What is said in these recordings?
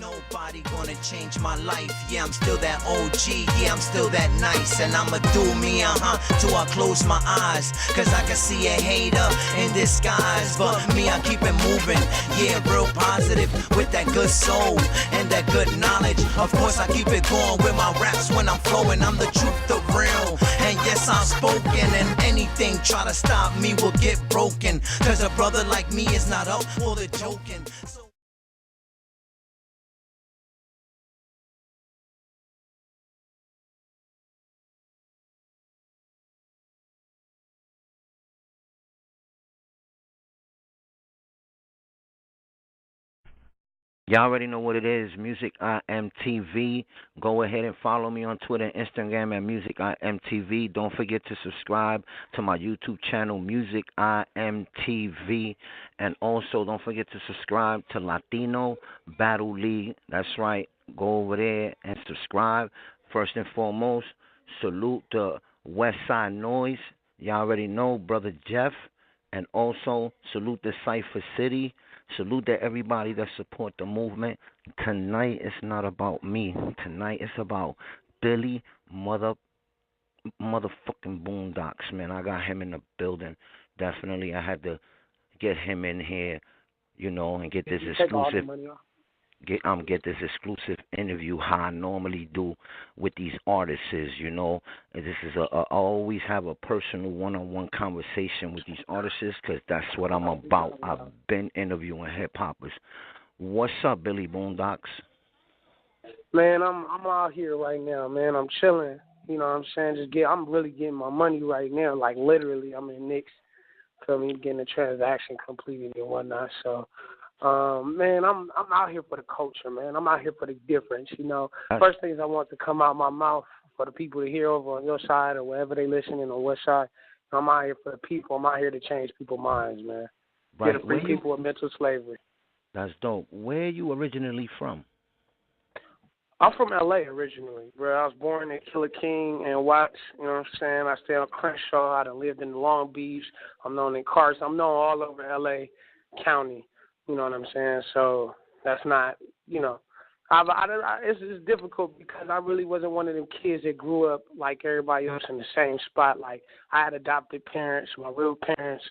Nobody gonna change my life. Yeah, I'm still that OG. Yeah, I'm still that nice. And I'ma do me, till I close my eyes. Cause I can see a hater in disguise. But me, I keep it moving. Yeah, real positive with that good soul and that good knowledge. Of course, I keep it going with my raps when I'm flowing. I'm the truth, the real. And yes, I'm spoken. And anything try to stop me will get broken. Cause a brother like me is not up for the joking. Y'all already know what it is, MusicIAmTv. Go ahead and follow me on Twitter and Instagram at MusicIAmTv. Don't forget to subscribe to my YouTube channel, MusicIAmTv. And also don't forget to subscribe to Latino Battle League. That's right. Go over there and subscribe. First and foremost, salute the West Side Noise. Y'all already know, Brother Jeff. And also salute the Cypher City. Salute to everybody that support the movement. Tonight it's not about me. Tonight it's about Billy motherfucking Boondocks, man. I got him in the building. Definitely, I had to get him in here, and get this exclusive. Get this exclusive interview how I normally do with these artists. And this is I always have a personal one-on-one conversation with these artists because that's what I'm about. I've been interviewing hip hoppers. What's up, Billy Boondocks? Man, I'm out here right now, man. I'm chilling. You know what I'm saying? I'm really getting my money right now. Like literally, I'm in Knicks. Feel me? Getting the transaction completed and whatnot. So. Man, I'm out here for the culture, man. I'm out here for the difference, First things I want to come out my mouth for the people to hear over on your side or wherever they listening on what side. I'm out here for the people. I'm out here to change people's minds, man. Right. Get to free people with mental slavery. That's dope. Where are you originally from? I'm from L.A. originally, bro. I was born in Killer King and Watts, you know what I'm saying? I stay on Crenshaw. I done lived in Long Beach. I'm known in Carson. I'm known all over L.A. County. You know what I'm saying? So that's not, it's difficult because I really wasn't one of them kids that grew up like everybody else in the same spot. Like I had adopted parents. My real parents,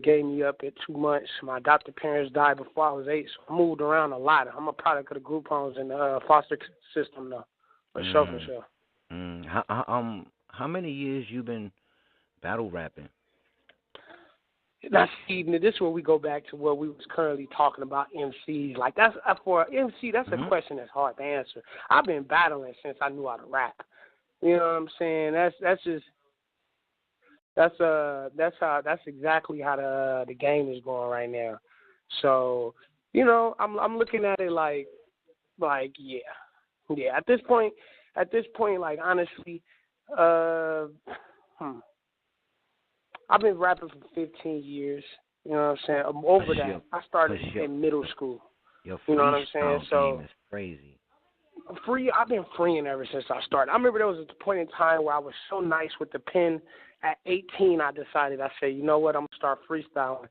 gave me up at 2 months. My adopted parents died before I was 8, so I moved around a lot. I'm a product of the group homes and the foster system though, for sure. How many years you been battle rapping? That's this is where we go back to what we was currently talking about MCs. Like that's for MC, that's a question that's hard to answer. I've been battling since I knew how to rap. You know what I'm saying? That's exactly how the game is going right now. So, I'm looking at it like yeah. At this point, like honestly, I've been rapping for 15 years. You know what I'm saying? Over that, I started in middle school. Your you know what I'm saying? So game is crazy. I've been freeing ever since I started. I remember there was a point in time where I was so nice with the pen. At 18, I said, you know what? I'm gonna start freestyling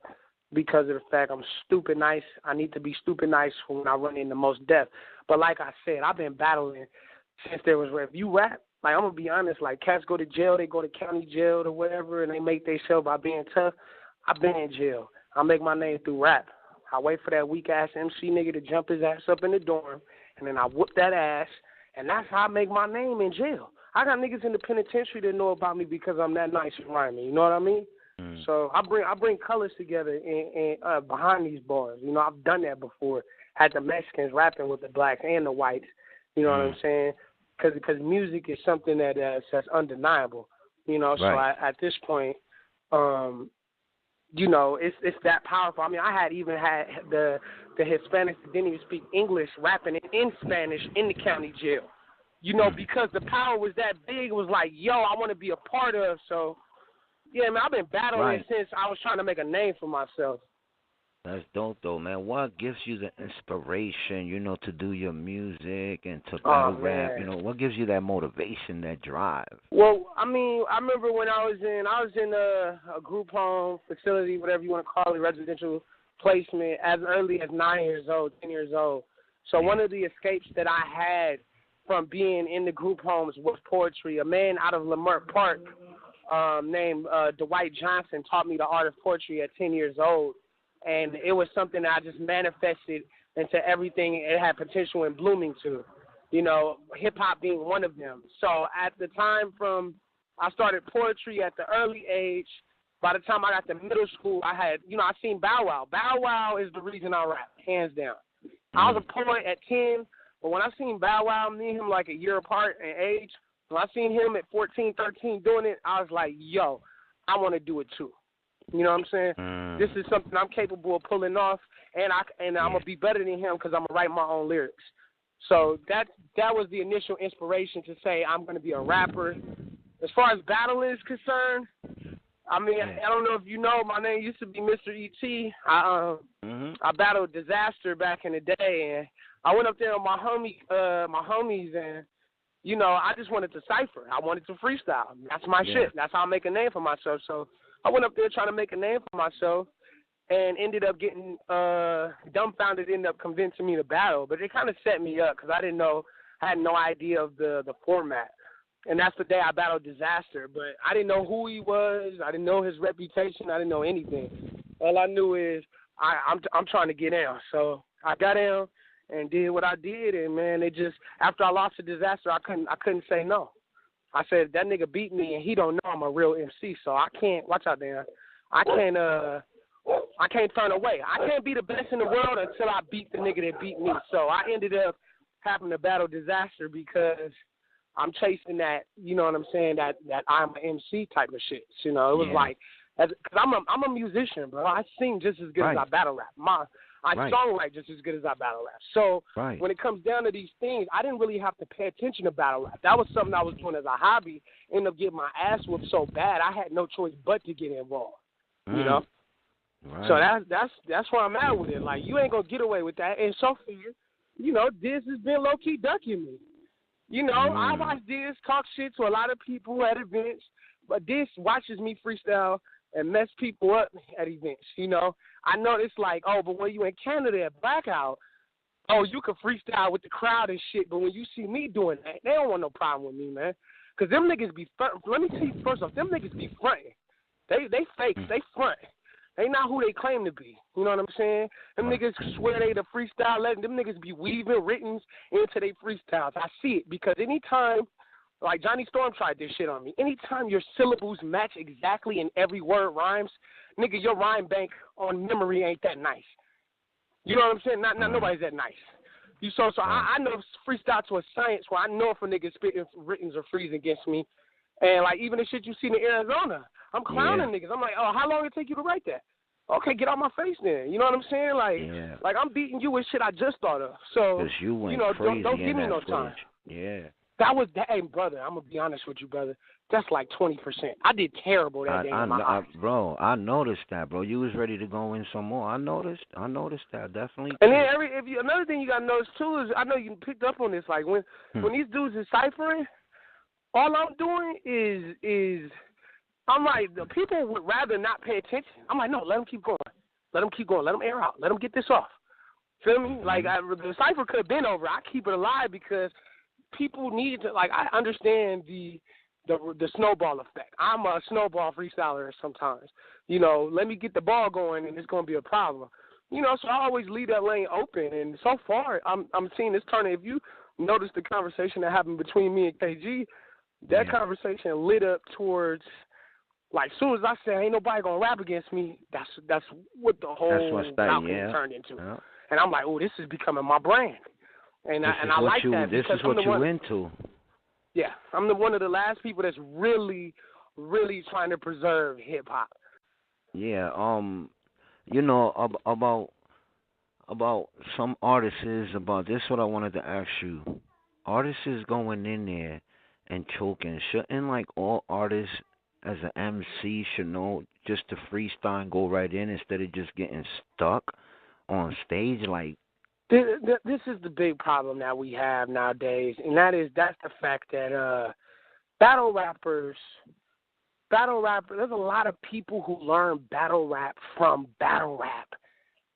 because of the fact I'm stupid nice. I need to be stupid nice for when I run into most death. But like I said, I've been battling since there was rap. If you rap. Like, I'm going to be honest, like, cats go to jail, they go to county jail or whatever, and they make themselves by being tough. I've been in jail. I make my name through rap. I wait for that weak-ass MC nigga to jump his ass up in the dorm, and then I whoop that ass, and that's how I make my name in jail. I got niggas in the penitentiary that know about me because I'm that nice and rhyming, you know what I mean? So I bring colors together and behind these bars. I've done that before. Had the Mexicans rapping with the blacks and the whites, you know what I'm saying? Because music is something that's undeniable, So at this point, it's that powerful. I mean, I had the Hispanics that didn't even speak English rapping in Spanish in the county jail, because the power was that big. It was like, yo, I want to be a part of. So, yeah, man, I've been battling since I was trying to make a name for myself. That's dope, though, man. What gives you the inspiration, to do your music and to battle rap? What gives you that motivation, that drive? Well, I mean, I remember when I was in a group home facility, whatever you want to call it, residential placement, as early as 9 years old, 10 years old. So one of the escapes that I had from being in the group homes was poetry. A man out of Leimert Park named Dwight Johnson taught me the art of poetry at 10 years old, and it was something that I just manifested into everything it had potential in blooming to, you know, hip-hop being one of them. So at the time I started poetry at the early age. By the time I got to middle school, I seen Bow Wow. Bow Wow is the reason I rap, hands down. I was a poet at 10, but when I seen Bow Wow, me and him like a year apart in age, when I seen him at 14, 13 doing it, I was like, yo, I want to do it too. You know what I'm saying? This is something I'm capable of pulling off, and I'm going to be better than him because I'm going to write my own lyrics. So that was the initial inspiration to say I'm going to be a rapper. As far as battle is concerned, I mean, I don't know if you know, my name used to be Mr. E.T. I battled Dizaster back in the day, and I went up there with my homies, and, you know, I just wanted to cipher. I wanted to freestyle. That's my shit. That's how I make a name for myself. So I went up there trying to make a name for myself and ended up getting dumbfounded, ended up convincing me to battle. But it kind of set me up because I had no idea of the format. And that's the day I battled Dizaster. But I didn't know who he was. I didn't know his reputation. I didn't know anything. All I knew is I'm trying to get down. So I got down and did what I did. And, man, it just – after I lost to Dizaster, I couldn't say no. I said, that nigga beat me, and he don't know I'm a real MC. So I can't – watch out there. I can't turn away. I can't be the best in the world until I beat the nigga that beat me. So I ended up having to battle Dizaster because – I'm chasing that, you know what I'm saying, that I'm an MC type of shit. You know, it was like, because I'm a musician, bro. I sing just as good as I battle rap. I songwrite just as good as I battle rap. So when it comes down to these things, I didn't really have to pay attention to battle rap. That was something I was doing as a hobby. Ended up getting my ass whooped so bad, I had no choice but to get involved. You know? Right. So that's where I'm at with it. Like, you ain't going to get away with that. And so far, you know, this has been low-key ducking me. You know, I watch this, talk shit to a lot of people at events, but this watches me freestyle and mess people up at events, you know. I know it's like, oh, but when you in Canada at Blackout, oh, you can freestyle with the crowd and shit, but when you see me doing that, they don't want no problem with me, man. Because them niggas be let me tell you first off, them niggas be fronting. They fake, they front. They not who they claim to be. You know what I'm saying? Them niggas swear they the freestyle legend. Them niggas be weaving writtens into their freestyles. I see it because anytime, like Johnny Storm tried this shit on me, anytime your syllables match exactly and every word rhymes, nigga, your rhyme bank on memory ain't that nice. You know what I'm saying? Not nobody's that nice. I know freestyle to a science where I know if a nigga spitting writtens or freezing against me. And, like, even the shit you see in Arizona, I'm clowning niggas. I'm like, oh, how long did it take you to write that? Okay, get out my face then. You know what I'm saying? Like I'm beating you with shit I just thought of. So, you went crazy don't give me no time. Yeah. That was that. Hey, brother, I'm going to be honest with you, brother. That's like 20%. I did terrible that day in my eyes. Bro, I noticed that, bro. You was ready to go in some more. I noticed that, definitely. And then another thing you got to notice, too, is I know you picked up on this. Like, when these dudes is ciphering, all I'm doing is I'm like, the people would rather not pay attention. I'm like, no, let them keep going. Let them keep going. Let them air out. Let them get this off. Feel me? Like, the cipher could have been over. I keep it alive because people need to, like, I understand the snowball effect. I'm a snowball freestyler sometimes. You know, let me get the ball going and it's going to be a problem. You know, so I always leave that lane open. And so far, I'm seeing this turn. If you notice the conversation that happened between me and KG, that conversation lit up towards, like, as soon as I said, ain't nobody going to rap against me, that's what the whole outcome turned into. Yeah. And I'm like, oh, this is becoming my brand. And I like that. This is what you're into. Yeah, I'm one of the last people that's really, really trying to preserve hip-hop. Yeah, you know, about some artists, about this is what I wanted to ask you. Artists is going in there and choking. Shouldn't, like, all artists as an MC should know just to freestyle and go right in instead of just getting stuck on stage? Like, this is the big problem that we have nowadays, and that's the fact that battle rappers, there's a lot of people who learn battle rap from battle rap.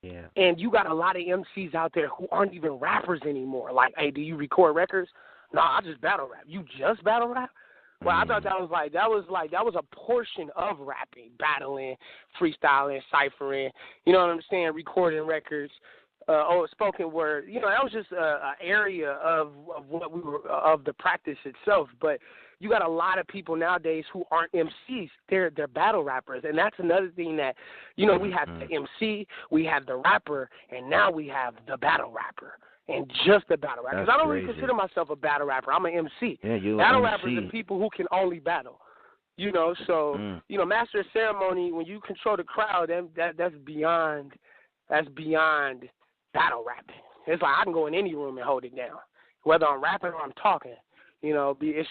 Yeah. And you got a lot of MCs out there who aren't even rappers anymore. Like, hey, do you record records? No, I just battle rap. You just battle rap? Well, I thought that was a portion of rapping, battling, freestyling, ciphering. You know what I'm saying? Recording records, spoken word. You know, that was just an area of what we were of the practice itself. But you got a lot of people nowadays who aren't MCs. They're battle rappers, and that's another thing that, you know, we have the MC, we have the rapper, and now we have the battle rapper. And just a battle rapper. Because I don't really consider myself a battle rapper. I'm an MC. Yeah, you battle MC. rappers are people who can only battle. You know, so you know, master of ceremony, when you control the crowd, that's beyond battle rapping. It's like I can go in any room and hold it down, whether I'm rapping or I'm talking. You know, it's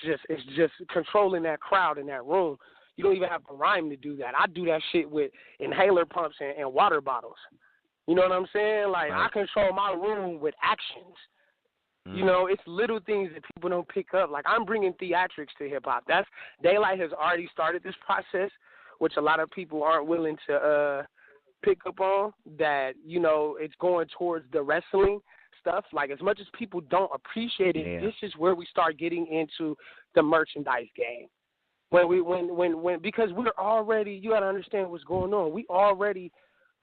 just controlling that crowd in that room. You don't even have to rhyme to do that. I do that shit with inhaler pumps and water bottles. You know what I'm saying? Like, I control my room with actions. You know, it's little things that people don't pick up. Like, I'm bringing theatrics to hip-hop. Daylyt has already started this process, which a lot of people aren't willing to pick up on, that, you know, it's going towards the wrestling stuff. Like, as much as people don't appreciate it, this is where we start getting into the merchandise game. Because we're already, you got to understand what's going on. We already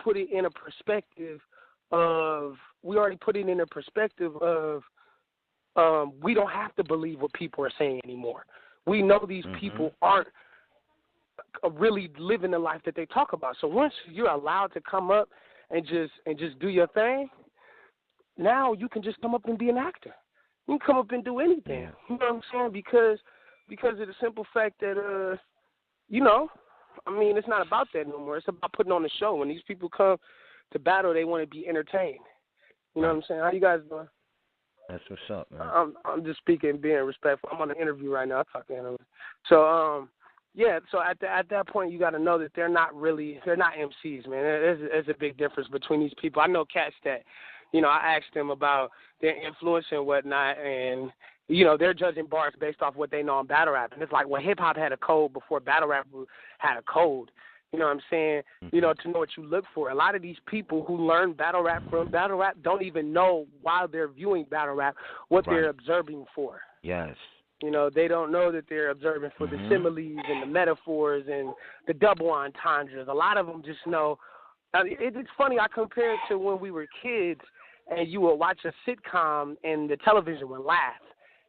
put it in a perspective of, we don't have to believe what people are saying anymore. We know these people aren't really living the life that they talk about. So once you're allowed to come up and just do your thing, now you can just come up and be an actor. You can come up and do anything. Yeah. You know what I'm saying? Because of the simple fact that, you know, I mean, it's not about that no more. It's about putting on a show. When these people come to battle, they want to be entertained. You know what I'm saying? How you guys doing? That's what's up, man. I'm just speaking, being respectful. I'm on an interview right now. I'll talk to him. So, yeah, so at that point, you got to know that they're not MCs, man. There's a big difference between these people. I know cats that, you know, I asked them about their influence and whatnot, and, you know, they're judging bars based off what they know on battle rap. And it's like when hip-hop had a code before battle rap had a code. You know what I'm saying? You know, to know what you look for. A lot of these people who learn battle rap from battle rap don't even know while they're viewing battle rap what they're observing for. Yes. You know, they don't know that they're observing for the similes and the metaphors and the double entendres. A lot of them just know. It's funny, I compare it to when we were kids and you would watch a sitcom and the television would laugh.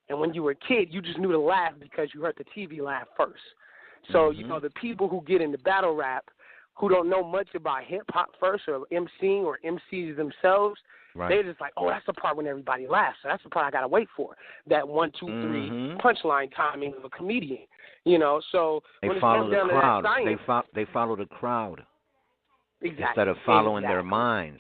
And when you were a kid, you just knew to laugh because you heard the TV laugh first. So, you know, the people who get into battle rap who don't know much about hip-hop first or MCing or MCs themselves, they're just like, oh, that's the part when everybody laughs. So that's the part I got to wait for, that 1, 2, 3 punchline timing of a comedian. You know, so they when follow it comes down the to crowd. that science, They follow the crowd. Exactly. Instead of following their minds.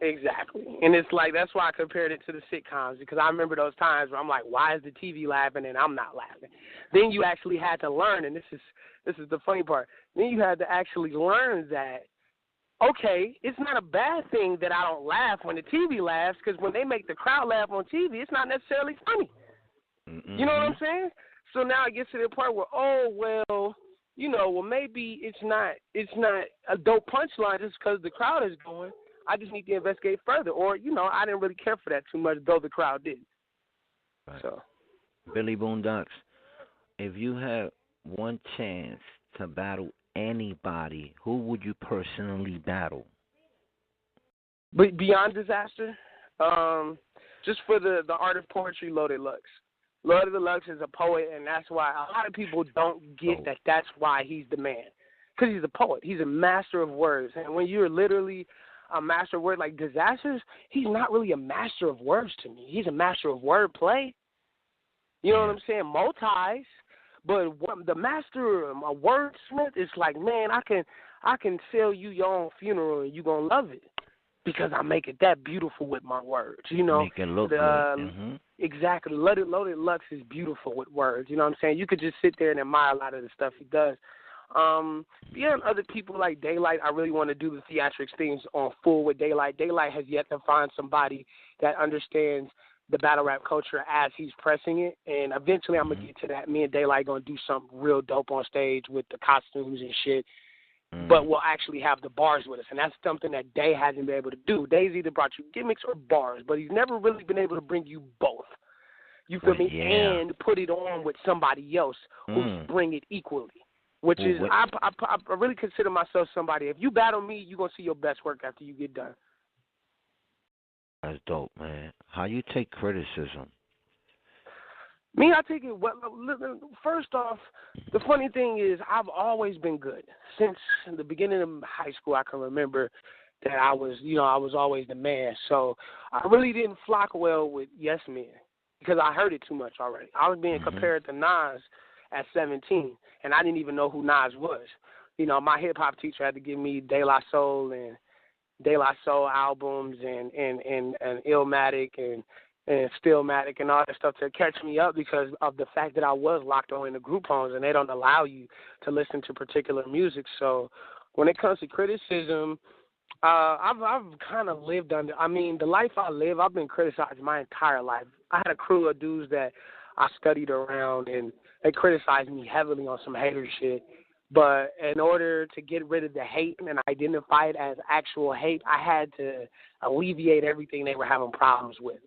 Exactly. And it's like, that's why I compared it to the sitcoms, because I remember those times where I'm like, why is the TV laughing and I'm not laughing? Then you actually had to learn, and this is the funny part, then you had to actually learn that, okay, it's not a bad thing that I don't laugh when the TV laughs, because when they make the crowd laugh on TV, it's not necessarily funny. You know what I'm saying? So now it gets to the part where, oh, well, you know, well, maybe it's not a dope punchline just because the crowd is going. I just need to investigate further. Or, you know, I didn't really care for that too much, though the crowd did. Right. So, Billy Boondocks, if you had one chance to battle anybody, who would you personally battle? But beyond Dizaster, just for the art of poetry, Loaded Lux. Loaded Lux is a poet, and that's why a lot of people don't get that that's why he's the man. Because he's a poet. He's a master of words. And when you're literally a master of words like Disasters, he's not really a master of words to me. He's a master of wordplay. You know what I'm saying? Multis. But the master, a wordsmith, is like, man, I can sell you your own funeral and you're going to love it because I make it that beautiful with my words. You know, make it look good. Exactly. Loaded Lux is beautiful with words. You know what I'm saying? You could just sit there and admire a lot of the stuff he does. Beyond other people like Daylyt, I really want to do the theatrics things on full with Daylyt. Daylyt has yet to find somebody that understands the battle rap culture as he's pressing it, and eventually I'm going to get to that. Me and Daylyt going to do something real dope on stage with the costumes and shit, but will actually have the bars with us. And that's something that Day hasn't been able to do. Day's either brought you gimmicks or bars, but he's never really been able to bring you both. You feel me? Yeah. And put it on with somebody else who bring it equally. Which is, I really consider myself somebody. If you battle me, you're going to see your best work after you get done. That's dope, man. How you take criticism? Me, I take it, first off, the funny thing is I've always been good. Since the beginning of high school, I can remember that I was always the man. So I really didn't flock well with yes men because I heard it too much already. I was being compared to Nas at 17, and I didn't even know who Nas was. You know, my hip-hop teacher had to give me Daylyt Soul albums and Illmatic and Stillmatic and all that stuff to catch me up because of the fact that I was locked on in the group homes, and they don't allow you to listen to particular music. So when it comes to criticism, I've kind of lived under, the life I live, I've been criticized my entire life. I had a crew of dudes that I studied around, and they criticized me heavily on some hater shit. But in order to get rid of the hate and identify it as actual hate, I had to alleviate everything they were having problems with.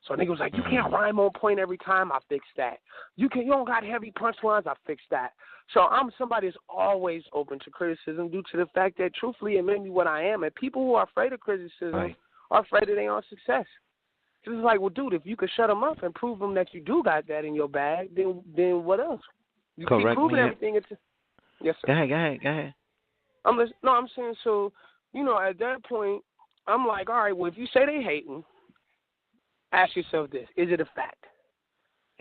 So nigga was like, you can't rhyme on point every time. I fixed that. You don't got heavy punchlines. I fixed that. So I'm somebody that's always open to criticism due to the fact that truthfully it made me what I am. And people who are afraid of criticism are afraid of their own success. It's like, well, dude, if you could shut them up and prove them that you do got that in your bag, then what else? You keep proving everything. Yes, sir. Go ahead. I'm saying, so, at that point, I'm like, all right, well, if you say they hating, ask yourself this. Is it a fact?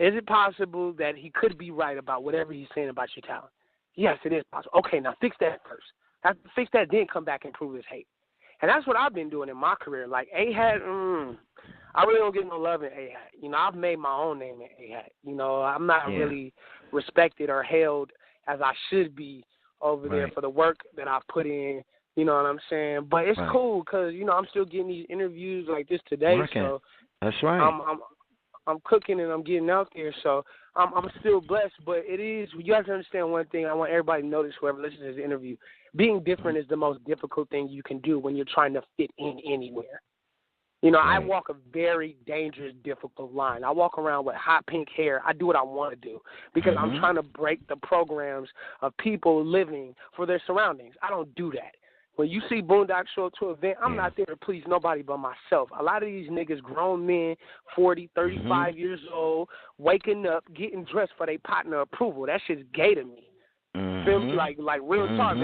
Is it possible that he could be right about whatever he's saying about your talent? Yes, it is possible. Okay, now fix that first. After fix that, then come back and prove his hate. And that's what I've been doing in my career. Like, A-Hat, I really don't get no love in A-Hat. I've made my own name in A-Hat. I'm not really respected or held as I should be over there for the work that I've put in. You know what I'm saying? But it's cool because, I'm still getting these interviews like this today. So that's right. I'm cooking and I'm getting out there. So I'm still blessed. But it is, you have to understand one thing. I want everybody to notice, whoever listens to this interview, being different is the most difficult thing you can do when you're trying to fit in anywhere. I walk a very dangerous, difficult line. I walk around with hot pink hair. I do what I want to do because I'm trying to break the programs of people living for their surroundings. I don't do that. When you see Boondocks show up to an event, I'm not there to please nobody but myself. A lot of these niggas, grown men, 40, 35 years old, waking up, getting dressed for their partner approval. That shit's gay to me. Feel me? Like real talk.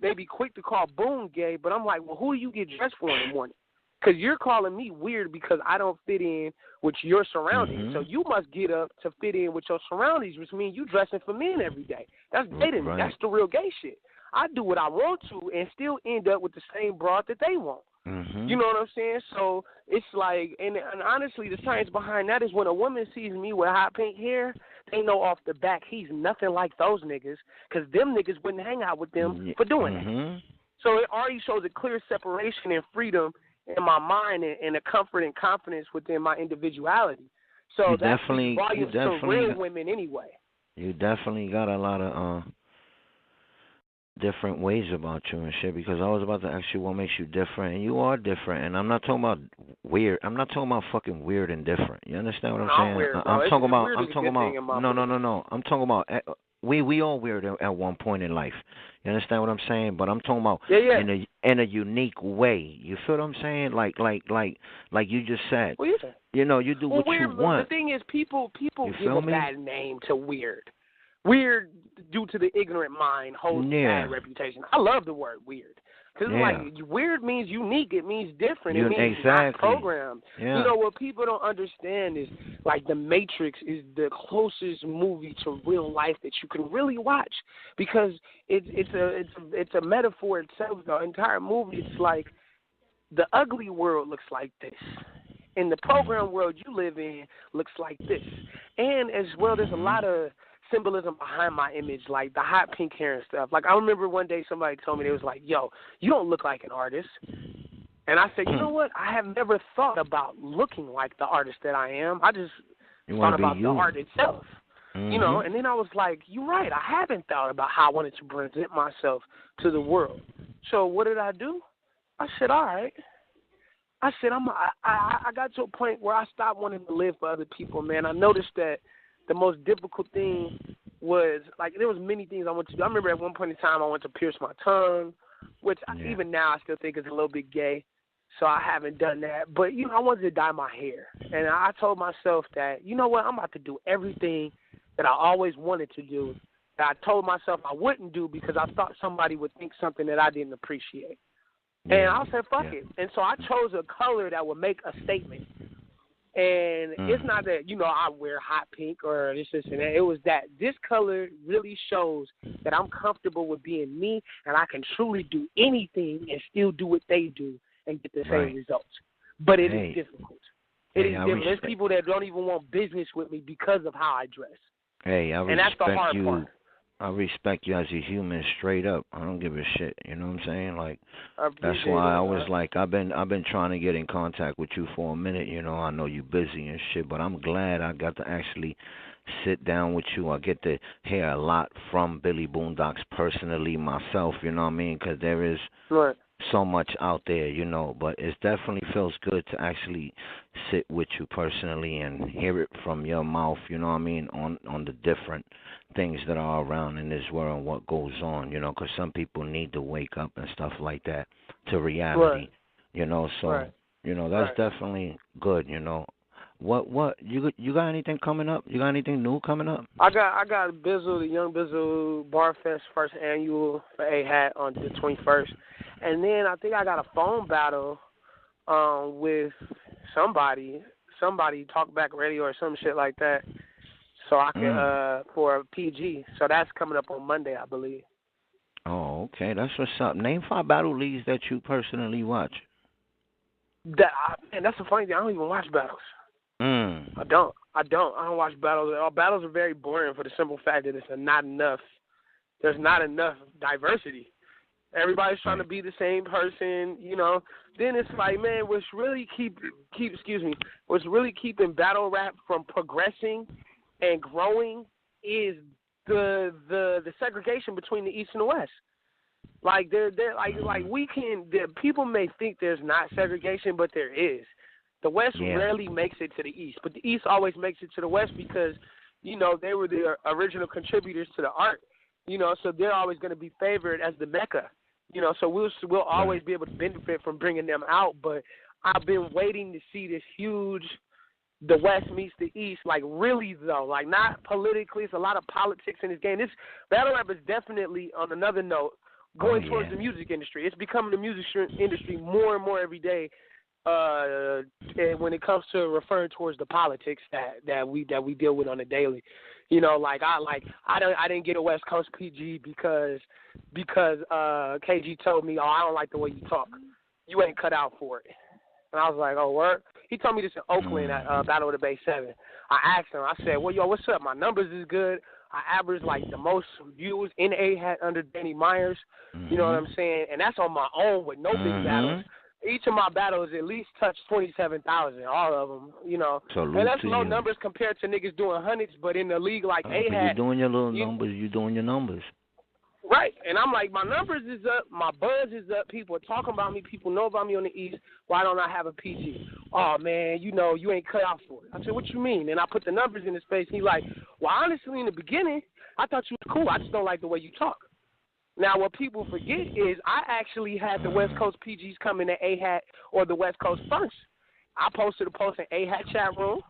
They be quick to call Boone gay, but I'm like, well, who do you get dressed for in the morning? Because you're calling me weird because I don't fit in with your surroundings. So you must get up to fit in with your surroundings, which means you dressing for men every day. That's gay to me. That's the real gay shit. I do what I want to and still end up with the same broad that they want. You know what I'm saying? So it's like, and honestly, the science behind that is when a woman sees me with hot pink hair, they know off the back he's nothing like those niggas because them niggas wouldn't hang out with them for doing that. So it already shows a clear separation and freedom in my mind and a comfort and confidence within my individuality. So that's volumes to real women anyway. You definitely got a lot of different ways about you and shit, because I was about to ask you what makes you different, and you are different. And I'm not talking about weird. I'm not talking about fucking weird and different. You understand what I'm saying? Weird, I'm talking about. No. I'm talking about. We all weird at one point in life. You understand what I'm saying? But I'm talking about in a unique way. You feel what I'm saying? Like you just said. Well, you do what weird, you want. The thing is, people give a bad name to weird. Weird, due to the ignorant mind, holds a bad reputation. I love the word weird. Because weird means unique. It means different. It means not programmed. Yeah. You know, what people don't understand is, like, The Matrix is the closest movie to real life that you can really watch. Because it's a metaphor itself. The entire movie, it's like the ugly world looks like this. And the program world you live in looks like this. And as well, there's a lot of symbolism behind my image, like the hot pink hair and stuff. Like, I remember one day somebody told me, they was like, yo, you don't look like an artist. And I said, you know what? I have never thought about looking like the artist that I am. I just thought about the art itself. You know, and then I was like, you're right, I haven't thought about how I wanted to present myself to the world. So what did I do? I said, all right. I said, I got to a point where I stopped wanting to live for other people, man. I noticed that the most difficult thing was, like, there was many things I wanted to do. I remember at one point in time I wanted to pierce my tongue, which even now I still think is a little bit gay. So I haven't done that. But, you know, I wanted to dye my hair. And I told myself that, you know what, I'm about to do everything that I always wanted to do that I told myself I wouldn't do because I thought somebody would think something that I didn't appreciate. And I said, fuck it. And so I chose a color that would make a statement. And it's not that, you know, I wear hot pink or this and that. It was that this color really shows that I'm comfortable with being me and I can truly do anything and still do what they do and get the same results. But it is difficult. It is difficult. There's people that don't even want business with me because of how I dress. Hey, and that's the hard part. I respect you as a human, straight up. I don't give a shit. You know what I'm saying? Like, that's why I was like, I've been trying to get in contact with you for a minute. You know, I know you busy and shit, but I'm glad I got to actually sit down with you. I get to hear a lot from Billy Boondocks personally myself. You know what I mean? Because there is so much out there, you know. But it definitely feels good to actually sit with you personally and hear it from your mouth. You know what I mean? On the different things that are around in this world and what goes on, you know, because some people need to wake up and stuff like that to reality, you know. So, you know, that's definitely good, you know. What you got anything coming up? You got anything new coming up? I got Bizzle, the Young Bizzle Bar Fest first annual for A-Hat on the 21st, and then I think I got a phone battle with somebody Talk Back Radio or some shit like that. So I can for a PG. So that's coming up on Monday, I believe. Oh, okay. That's what's up. Name 5 battle leagues that you personally watch. Man, that's the funny thing. I don't even watch battles. I don't watch battles at all. Battles are very boring for the simple fact that there's not enough diversity. Everybody's trying to be the same person, you know. Then it's like, man, what's really keeping battle rap from progressing and growing is the segregation between the East and the West. Like people may think there's not segregation, but there is. The West rarely makes it to the East, but the East always makes it to the West because, you know, they were the original contributors to the art, you know, so they're always going to be favored as the Mecca, you know, so we'll always be able to benefit from bringing them out. But I've been waiting to see this huge, the West meets the East, like really though, like not politically. It's a lot of politics in this game. This battle rap is definitely, on another note, going towards the music industry. It's becoming the music industry more and more every day. When it comes to referring towards the politics that we deal with on a daily, you know, like I didn't get a West Coast PG because KG told me, I don't like the way you talk, you ain't cut out for it, and I was like, oh, word. He told me this in Oakland at Battle of the Bay 7. I asked him, I said, well, yo, what's up? My numbers is good. I average like the most views in A-Hat under Danny Myers. You know what I'm saying? And that's on my own with no big battles. Each of my battles at least touched 27,000, all of them, you know. And that's low numbers compared to niggas doing hundreds, but in the league like A-Hat. You're doing your little numbers, you're doing your numbers. Right. And I'm like, my numbers is up, my buzz is up, people are talking about me, people know about me on the East, why don't I have a PG? Oh, man, you know, you ain't cut out for it. I said, what you mean? And I put the numbers in his face, he like, well, honestly, in the beginning, I thought you was cool, I just don't like the way you talk. Now, what people forget is I actually had the West Coast PGs come in the A-Hat or the West Coast first. I posted a post in A-Hat chat room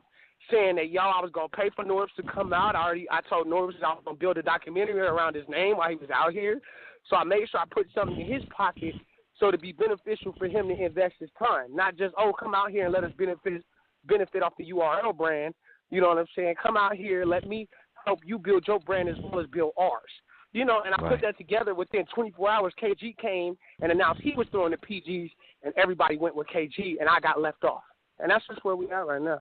saying that, I was going to pay for Norbs to come out. I told Norbs that I was going to build a documentary around his name while he was out here. So I made sure I put something in his pocket so to be beneficial for him to invest his time. Not just, come out here and let us benefit off the URL brand. You know what I'm saying? Come out here, let me help you build your brand as well as build ours. You know, and I put that together within 24 hours. KG came and announced he was throwing the PGs, and everybody went with KG, and I got left off. And that's just where we are right now.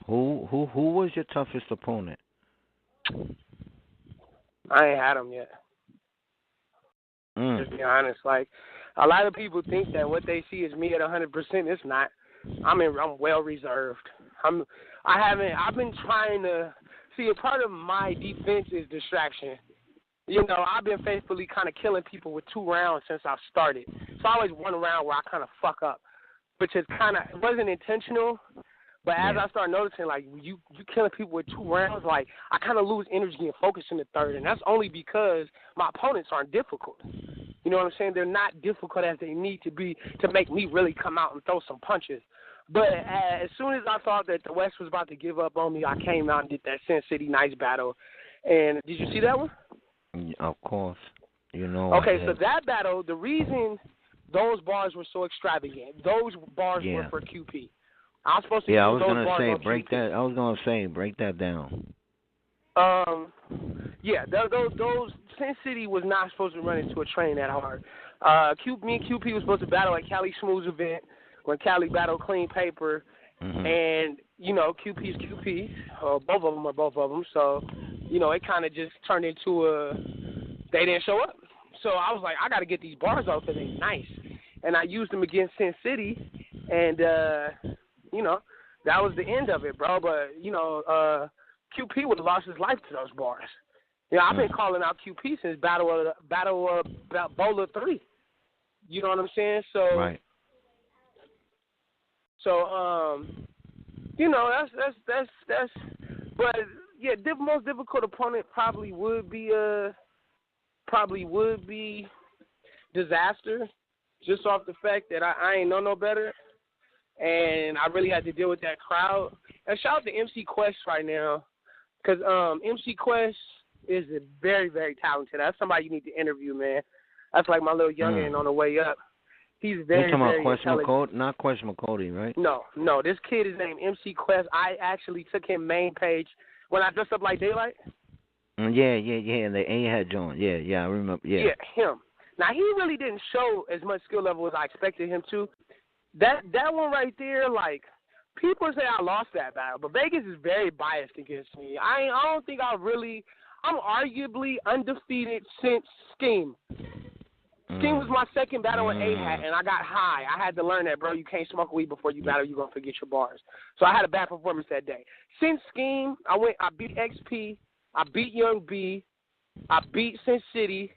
Who was your toughest opponent? I ain't had him yet. Just be honest. Like, a lot of people think that what they see is me at 100%. It's not. I'm well reserved. I've been trying to see, a part of my defense is distraction. You know, I've been faithfully kind of killing people with 2 rounds since I started. It's always 1 round where I kind of fuck up, which is kind of, it wasn't intentional. But as I start noticing, like, you killing people with 2 rounds, like, I kind of lose energy and focus in the third, and that's only because my opponents aren't difficult. You know what I'm saying? They're not difficult as they need to be to make me really come out and throw some punches. But as soon as I thought that the West was about to give up on me, I came out and did that Sin City Nights battle. And did you see that one? Of course. You know. Okay, so that battle, the reason those bars were so extravagant, those bars were for QP. I was supposed to I use was those gonna bars say on break QP. that. I was gonna say break that down. Those Sin City was not supposed to run into a train that hard. Me and QP was supposed to battle at Cali Smooth's event when Cali battled Clean Paper, and you know QP's QP. Both of them are both of them. So you know it kind of just turned into they didn't show up. So I was like, I got to get these bars off because they're nice, and I used them against Sin City, and you know that was the end of it, bro. But you know QP would have lost his life to those bars. You know, I've been calling out QP since Battle of Bowler 3. You know what I'm saying? So, right. So, you know, that's. But yeah, the most difficult opponent probably would be Dizaster, just off the fact that I ain't know no better, and I really had to deal with that crowd. And shout out to MC Quest right now, because MC Quest is very, very talented. That's somebody you need to interview, man. That's like my little youngin' on the way up. He's very, very intelligent. Not Quest McCody, right? No. This kid is named MC Quest. I actually took him main page when I dressed up like Daylyt. Yeah. The A-head joint. Yeah, I remember. Yeah, him. Now, he really didn't show as much skill level as I expected him to. That one right there, like, people say I lost that battle, but Vegas is very biased against me. I don't think I'm arguably undefeated since Scheme. Scheme was my second battle with A-Hat, and I got high. I had to learn that, bro. You can't smoke weed before you battle. You're going to forget your bars. So I had a bad performance that day. Since Scheme, I beat XP, I beat Young B, I beat Sin City,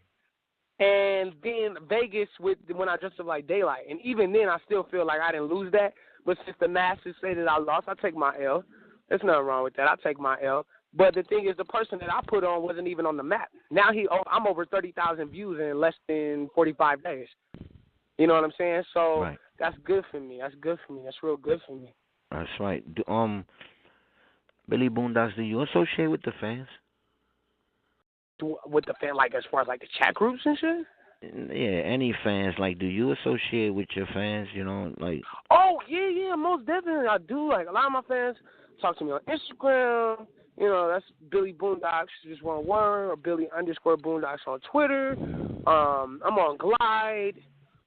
and then Vegas when I dressed up like Daylyt. And even then, I still feel like I didn't lose that. But since the masses say that I lost, I take my L. There's nothing wrong with that. I take my L. But the thing is, the person that I put on wasn't even on the map. Now I'm over 30,000 views in less than 45 days. You know what I'm saying? So That's good for me. That's real good for me. That's right. Billy Boondocks, do you associate with the fans? With the fan, like as far as like the chat groups and shit? Yeah, any fans. Like, do you associate with your fans? You know, like. Oh yeah, most definitely I do. Like a lot of my fans talk to me on Instagram. You know, that's Billy Boondocks, just one word, or Billy_Boondocks on Twitter. I'm on Glide.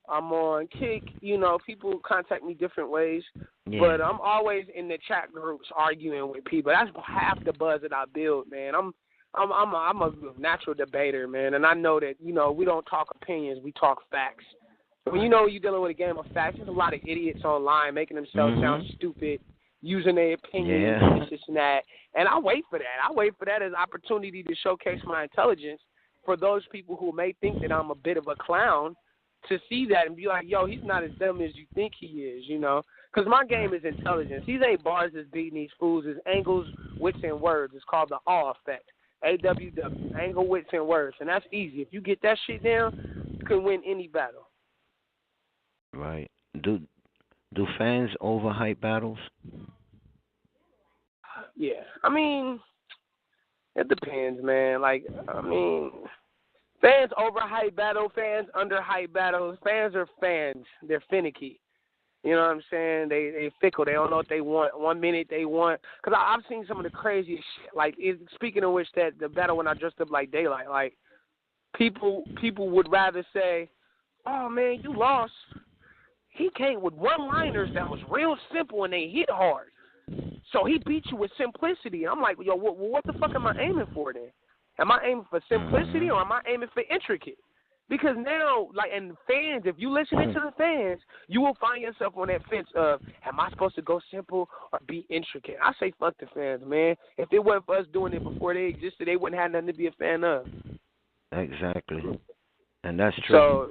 I'm on Kick. You know, people contact me different ways. Yeah. But I'm always in the chat groups arguing with people. That's half the buzz that I build, man. I'm a natural debater, man, and I know that, you know, we don't talk opinions, we talk facts. When you know you're dealing with a game of facts, there's a lot of idiots online making themselves sound stupid, using their opinions and this and that. And I wait for that. I wait for that as an opportunity to showcase my intelligence for those people who may think that I'm a bit of a clown to see that and be like, yo, he's not as dumb as you think he is, you know. Because my game is intelligence. These ain't bars that's beating these fools. It's angles, wits, and words. It's called the awe effect. AWW, angle, wits, and words. And that's easy. If you get that shit down, you can win any battle. Right. Do fans overhype battles? Yeah. I mean, it depends, man. Like, I mean, fans overhype battle, fans underhype battles. Fans are fans. They're finicky. You know what I'm saying? They fickle. They don't know what they want. 1 minute they want. Because I've seen some of the craziest shit. Like, speaking of which, that the battle when I dressed up like Daylyt, like, people would rather say, oh, man, you lost. He came with one-liners that was real simple and they hit hard. So he beat you with simplicity. I'm like, yo, what the fuck am I aiming for then? Am I aiming for simplicity or am I aiming for intricate? Because now, like, and the fans, if you listen to the fans, you will find yourself on that fence of, am I supposed to go simple or be intricate? I say fuck the fans, man. If it wasn't for us doing it before they existed, they wouldn't have nothing to be a fan of. Exactly. And that's true. So,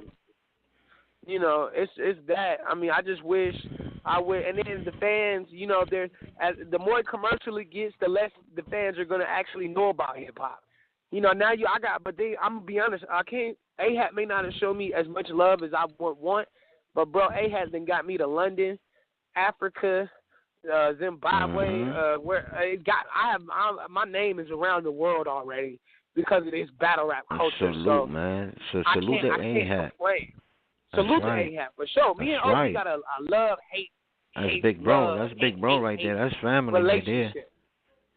you know, it's that. I mean, I just wish I would. And then the fans, you know, the more commercial it gets, the less the fans are going to actually know about hip-hop. You know, now I'm going to be honest, A-Hat may not have shown me as much love as I would want, but, bro, A-Hat then got me to London, Africa, Zimbabwe, where my name is around the world already because of this battle rap culture. Salute, man. So salute to A-Hat. Salute to A-Hat, for sure. Me and Obi got a love-hate. That's big bro. That's big bro right there. That's family right there.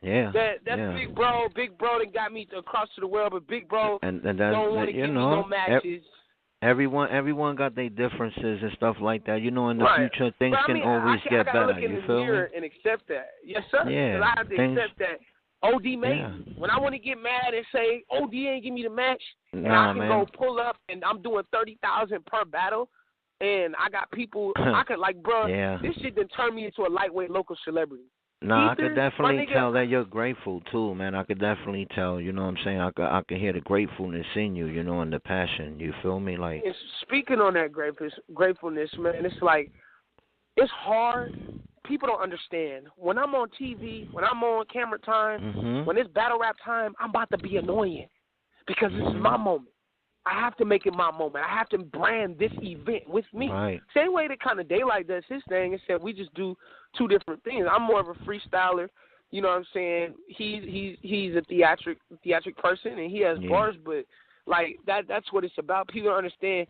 Yeah. That's Big Bro. Big Bro that got me across to the world, but Big Bro and don't want to give me no matches. Everyone got their differences and stuff like that. You know, in the future, things can always get better. You feel me? And accept that. Yes, sir. Yeah. I have to accept that. OD mate, when I want to get mad and say OD ain't give me the match, and I can go pull up and I'm doing 30,000 per battle, and I got people I could like, bro, this shit done turned me into a lightweight local celebrity. I could definitely tell that you're grateful too, man. I could definitely tell. You know what I'm saying? I could hear the gratefulness in you. You know, and the passion. You feel me? Like, and speaking on that gratefulness, man, it's like it's hard. People don't understand. When I'm on TV, when I'm on camera time, when it's battle rap time, I'm about to be annoying because this is my moment. I have to make it my moment. I have to brand this event with me. Right. Same way that kind of Daylyt does his thing, except we just do two different things. I'm more of a freestyler. You know what I'm saying? He's a theatric person, and he has bars, but like that's what it's about. People don't understand.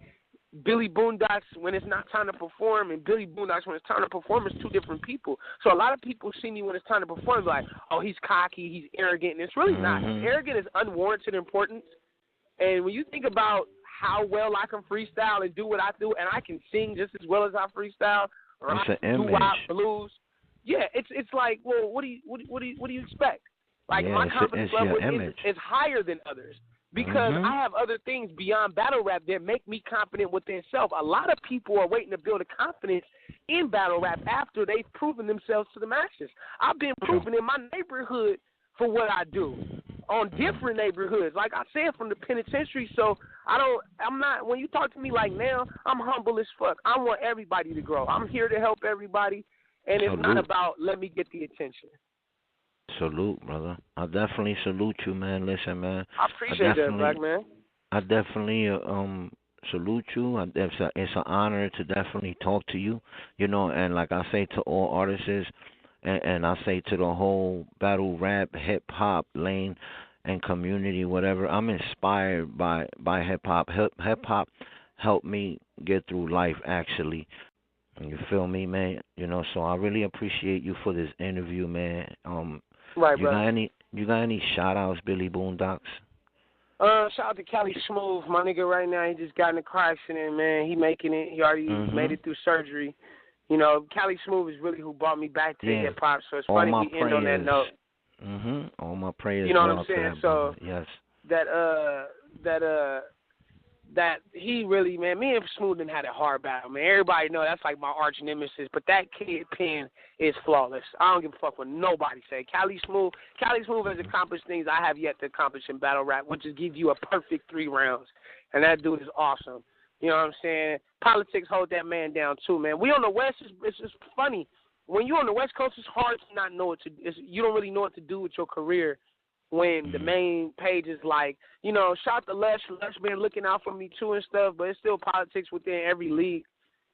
Billy Boondocks when it's not time to perform, and Billy Boondocks when it's time to perform is two different people. So a lot of people see me when it's time to perform like, oh, he's cocky, he's arrogant, and it's really not. Arrogant is unwarranted importance. And when you think about how well I can freestyle and do what I do, and I can sing just as well as I freestyle, or it's I do wild blues, it's like, well, what do you expect? Like my confidence level is higher than others. Because I have other things beyond battle rap that make me confident within self. A lot of people are waiting to build a confidence in battle rap after they've proven themselves to the masses. I've been proven in my neighborhood for what I do on different neighborhoods. Like I said, from the penitentiary. So I'm not, when you talk to me like now, I'm humble as fuck. I want everybody to grow. I'm here to help everybody. And it's not about let me get the attention. Salute, brother. I definitely salute you, man. Listen, man. I appreciate that, black man. I definitely salute you. It's an honor to definitely talk to you. You know, and like I say to all artists, and I say to the whole battle rap, hip hop lane and community, whatever. I'm inspired by hip hop. Hip hop helped me get through life, actually. You feel me, man? You know, so I really appreciate you for this interview, man. Right, you got any shout outs, Billy Boondocks? Shout out to Cali Smooth, my nigga right now. He just got in a car accident, man. He making it. He already made it through surgery. You know, Cali Smooth is really who brought me back to hip hop, so it's funny we end on that note. All my prayers. You know what I'm saying? So yes. That he really, man, me and Smooth done had a hard battle, man. Everybody know that's like my arch nemesis, but that kid Pen is flawless. I don't give a fuck what nobody say. Cali Smooth has accomplished things I have yet to accomplish in battle rap, which is give you a perfect 3 rounds, and that dude is awesome. You know what I'm saying? Politics hold that man down too, man. We on the West, it's just funny. When you're on the West Coast, it's hard to not know what to do. You don't really know what to do with your career when the main page is like, you know, shout to Lush. Lush been looking out for me too and stuff, but it's still politics within every league.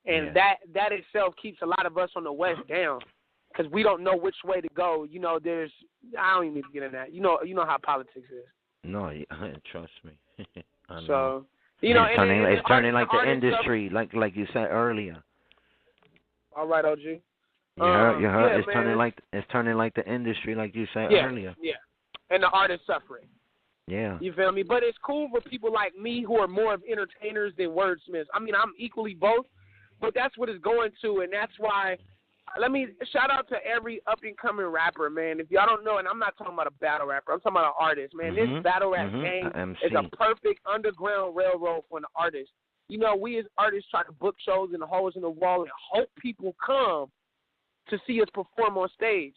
And that itself keeps a lot of us on the West down because we don't know which way to go. You know, I don't even need to get in that. You know how politics is. No, trust me. So, you know, it's turning like the industry, like you said earlier. All right, OG. You heard. It's man. turning like the industry, like you said earlier. Yeah. And the artist suffering. Yeah. You feel me? But it's cool for people like me who are more of entertainers than wordsmiths. I mean, I'm equally both, but that's what it's going to, and that's why let me shout out to every up-and-coming rapper, man. If y'all don't know, and I'm not talking about a battle rapper, I'm talking about an artist, man. This battle rap game is a perfect underground railroad for an artist. You know, we as artists try to book shows and holes in the wall and hope people come to see us perform on stage.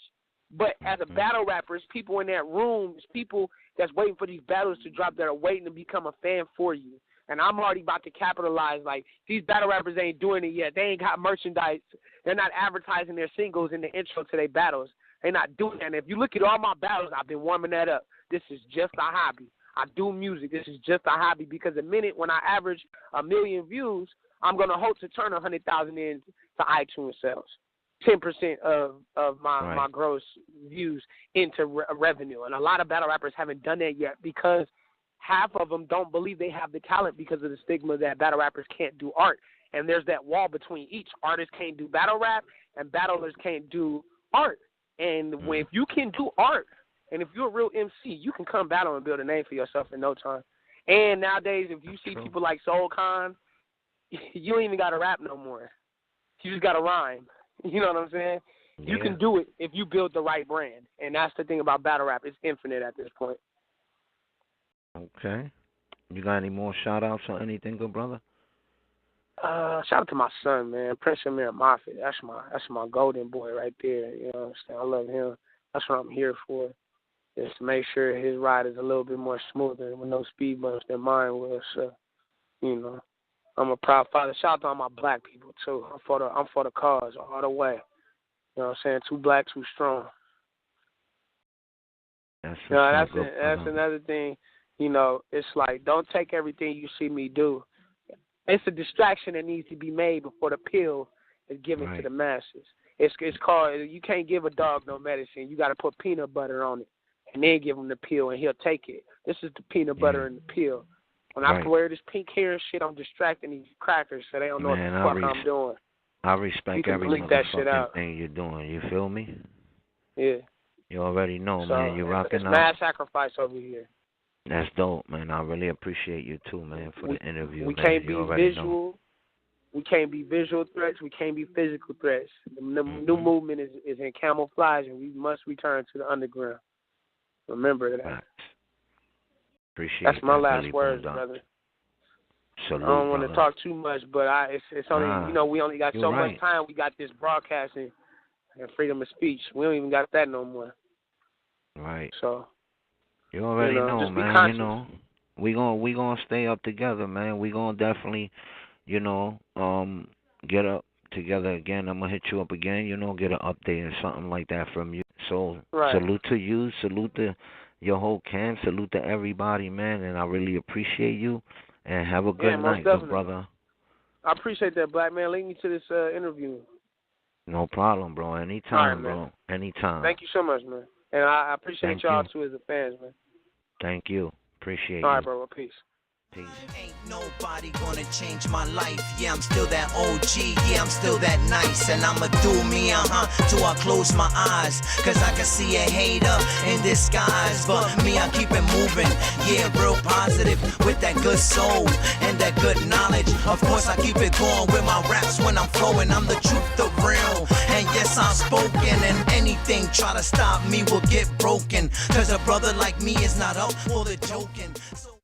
But as a battle rapper, it's people in that room, it's people that's waiting for these battles to drop that are waiting to become a fan for you. And I'm already about to capitalize. Like, these battle rappers ain't doing it yet. They ain't got merchandise. They're not advertising their singles in the intro to their battles. They're not doing that. And if you look at all my battles, I've been warming that up. This is just a hobby. I do music. This is just a hobby because the minute when I average 1 million views, I'm going to hope to turn 100,000 into iTunes sales. 10% of my gross views into revenue. And a lot of battle rappers haven't done that yet because half of them don't believe they have the talent because of the stigma that battle rappers can't do art. And there's that wall between each. Artists can't do battle rap and battlers can't do art. And if you can do art, and if you're a real MC, you can come battle and build a name for yourself in no time. And nowadays, if you see people like Soul Khan, you don't even got to rap no more. You just got to rhyme. You know what I'm saying? Yeah. You can do it if you build the right brand. And that's the thing about battle rap. It's infinite at this point. Okay. You got any more shout-outs or anything, good brother? Shout out to my son, man, Prince Amir Moffitt. That's my golden boy right there. You know what I'm saying? I love him. That's what I'm here for. Just to make sure his ride is a little bit more smoother with no speed bumps than mine was. So, you know, I'm a proud father. Shout out to all my black people too. I'm for the cause all the way. You know what I'm saying? Too black, too strong. That's another thing. You know, it's like, don't take everything you see me do. It's a distraction that needs to be made before the pill is given to the masses. It's called, you can't give a dog no medicine. You got to put peanut butter on it and then give him the pill and he'll take it. This is the peanut butter and the pill. When I wear this pink hair and shit, I'm distracting these crackers so they don't know what the fuck I'm doing. I respect every motherfucking thing you're doing. You feel me? Yeah. You already know, man. You're rocking out. It's mad sacrifice over here. That's dope, man. I really appreciate you too, man, for the interview. We can't be visual. We can't be visual threats. We can't be physical threats. The new movement is in camouflage, and we must return to the underground. Remember that. Appreciate That's my last Billy words, Boondocks. brother. Salute, I don't want to brother. talk too much, but it's only, you know, we only got so much time. We got this broadcasting and freedom of speech. We don't even got that no more. Right. So. You already know, man. You know, we gonna stay up together, man. We gonna definitely, you know, get up together again. I'm gonna hit you up again. You know, get an update or something like that from you. So salute to you, salute to your whole camp, salute to everybody, man. And I really appreciate you. And have a good night, good brother. I appreciate that, Black man. Link me to this interview. No problem, bro. Anytime, bro. Anytime. Thank you so much, man. And I appreciate y'all too as a fans, man. Thank you. Appreciate you. All right, bro. Peace. Peace. Ain't nobody gonna change my life. Yeah, I'm still that OG. Yeah, I'm still that nice. And I'ma do me, till I close my eyes. Cause I can see a hater in disguise. But me, I keep it moving. Yeah, real positive with that good soul and that good knowledge. Of course, I keep it going with my raps when I'm flowing. I'm the truth, the real. And yes, I'm spoken. And anything try to stop me will get broken. Cause a brother like me is not up for the joking. So